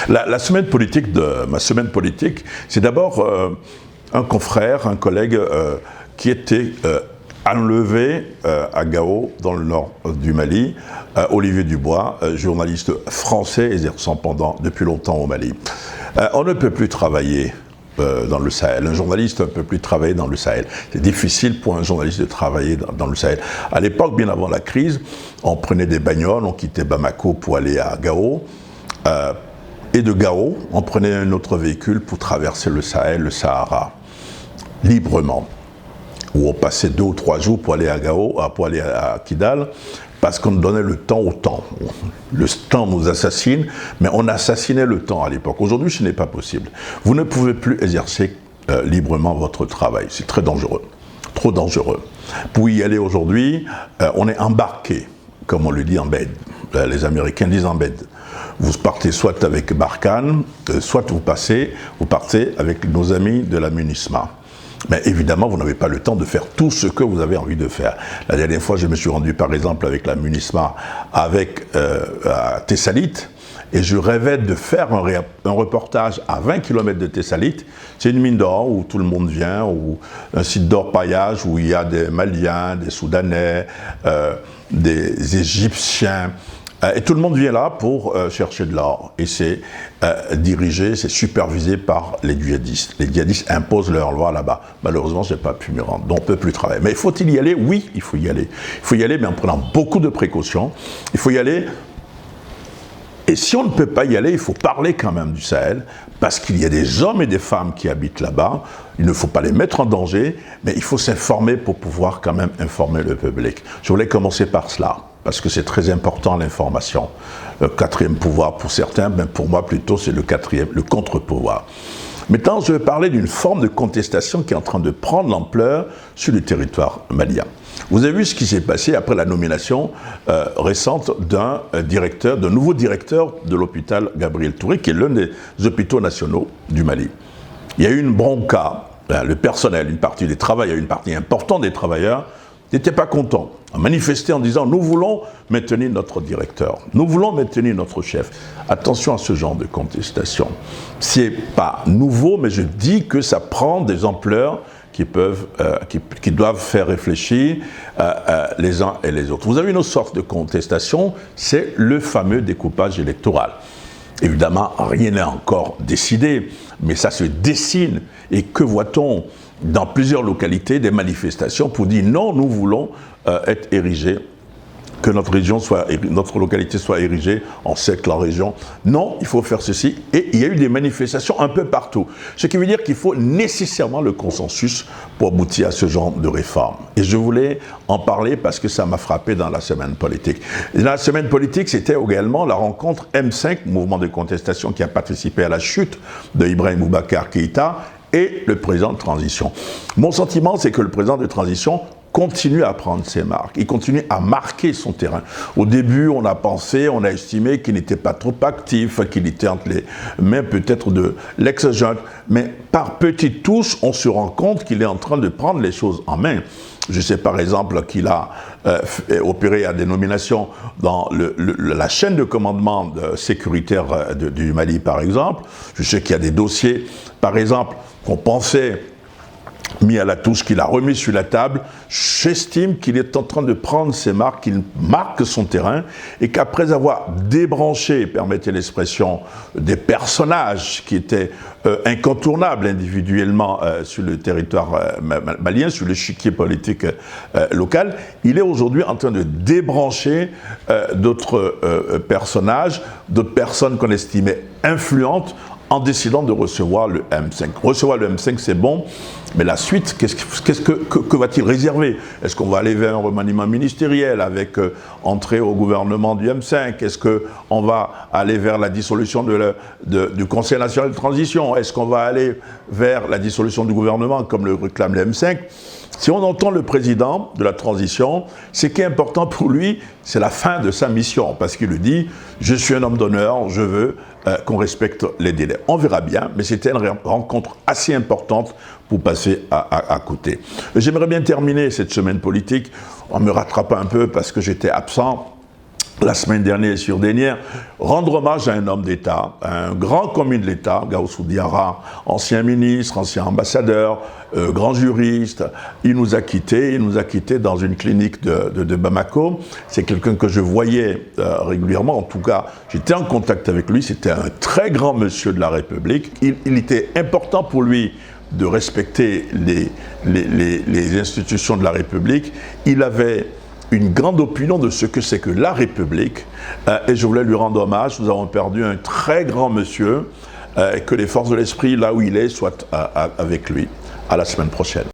La semaine politique ma semaine politique, c'est d'abord un confrère, un collègue qui était enlevé à Gao, dans le nord du Mali, Olivier Dubois, journaliste français exerçant depuis longtemps au Mali. On ne peut plus travailler dans le Sahel. Un journaliste ne peut plus travailler dans le Sahel. C'est difficile pour un journaliste de travailler dans le Sahel. À l'époque, bien avant la crise, on prenait des bagnoles, on quittait Bamako pour aller à Gao. Et de Gao, on prenait un autre véhicule pour traverser le Sahel, le Sahara, librement. Où on passait 2 ou 3 jours pour aller à Gao, pour aller à Kidal, parce qu'on donnait le temps au temps. Le temps nous assassine, mais on assassinait le temps à l'époque. Aujourd'hui, ce n'est pas possible. Vous ne pouvez plus exercer librement votre travail. C'est très dangereux, trop dangereux. Pour y aller aujourd'hui, on est embarqué, comme on le dit en bed. Les Américains disent en bed. Vous partez soit avec Barkhane, soit vous partez avec nos amis de la MINUSMA. Mais évidemment, vous n'avez pas le temps de faire tout ce que vous avez envie de faire. La dernière fois, je me suis rendu, par exemple, avec la MINUSMA, à Tessalit, et je rêvais de faire un reportage à 20 km de Tessalit. C'est une mine d'or où tout le monde vient, ou un site d'orpaillage où il y a des Maliens, des Soudanais, des Égyptiens. Et tout le monde vient là pour chercher de l'or. Et c'est dirigé, c'est supervisé par les djihadistes. Les djihadistes imposent leur loi là-bas. Malheureusement, je n'ai pas pu m'y rendre. Donc, on ne peut plus travailler. Mais faut-il y aller? Oui, il faut y aller. Il faut y aller, mais en prenant beaucoup de précautions. Il faut y aller. Et si on ne peut pas y aller, il faut parler quand même du Sahel, parce qu'il y a des hommes et des femmes qui habitent là-bas. Il ne faut pas les mettre en danger, mais il faut s'informer pour pouvoir quand même informer le public. Je voulais commencer par cela, parce que c'est très important l'information. Le quatrième pouvoir pour certains, mais pour moi plutôt c'est le contre-pouvoir. Maintenant, je vais parler d'une forme de contestation qui est en train de prendre l'ampleur sur le territoire malien. Vous avez vu ce qui s'est passé après la nomination récente d'un nouveau directeur de l'hôpital Gabriel Touré, qui est l'un des hôpitaux nationaux du Mali. Il y a eu une bronca, le personnel, une partie des travailleurs, une partie importante des travailleurs n'étaient pas contents, ont manifesté en disant « Nous voulons maintenir notre directeur, nous voulons maintenir notre chef ». Attention à ce genre de contestation. C'est pas nouveau, mais je dis que ça prend des ampleurs qui doivent faire réfléchir les uns et les autres. Vous avez une autre sorte de contestation, c'est le fameux découpage électoral. Évidemment, rien n'est encore décidé, mais ça se dessine. Et que voit-on dans plusieurs localités, des manifestations pour dire non, nous voulons être érigés, que notre localité soit érigée en cercle en région. Non, il faut faire ceci. Et il y a eu des manifestations un peu partout. Ce qui veut dire qu'il faut nécessairement le consensus pour aboutir à ce genre de réforme. Et je voulais en parler parce que ça m'a frappé dans la semaine politique. Et dans la semaine politique, c'était également la rencontre M5, mouvement de contestation qui a participé à la chute de Ibrahim Boubacar Keïta, et le président de transition. Mon sentiment, c'est que le président de transition continue à prendre ses marques, il continue à marquer son terrain. Au début, on a estimé qu'il n'était pas trop actif, qu'il était entre les mains peut-être de l'ex-junte, mais par petites touches, on se rend compte qu'il est en train de prendre les choses en main. Je sais par exemple qu'il a opéré à des nominations dans la chaîne de commandement sécuritaire du Mali, par exemple. Je sais qu'il y a des dossiers, par exemple, qu'on pensait mis à la touche, qu'il a remis sur la table. J'estime qu'il est en train de prendre ses marques, qu'il marque son terrain, et qu'après avoir débranché, permettez l'expression, des personnages qui étaient incontournables individuellement sur le territoire malien, sur l'échiquier politique local, il est aujourd'hui en train de débrancher d'autres personnages, d'autres personnes qu'on estimait influentes, en décidant de recevoir le M5. Recevoir le M5, c'est bon, mais la suite, que va-t-il réserver? Est-ce qu'on va aller vers un remaniement ministériel avec entrée au gouvernement du M5? Est-ce qu'on va aller vers la dissolution du Conseil national de transition? Est-ce qu'on va aller vers la dissolution du gouvernement, comme le réclame le M5? Si on entend le président de la transition, ce qui est important pour lui, c'est la fin de sa mission, parce qu'il le dit « Je suis un homme d'honneur, je veux qu'on respecte les délais ». On verra bien, mais c'était une rencontre assez importante pour passer à côté. J'aimerais bien terminer cette semaine politique en me rattrapant un peu, parce que j'étais absent la semaine dernière et sur-dernière, rendre hommage à un homme d'État, un grand commis de l'État, Gaussou Diarra, ancien ministre, ancien ambassadeur, grand juriste. Il nous a quittés dans une clinique de Bamako. C'est quelqu'un que je voyais régulièrement, en tout cas, j'étais en contact avec lui, c'était un très grand monsieur de la République. Il était important pour lui de respecter les institutions de la République. Il avait une grande opinion de ce que c'est que la République, et je voulais lui rendre hommage. Nous avons perdu un très grand monsieur, que les forces de l'esprit, là où il est, soient avec lui. À la semaine prochaine.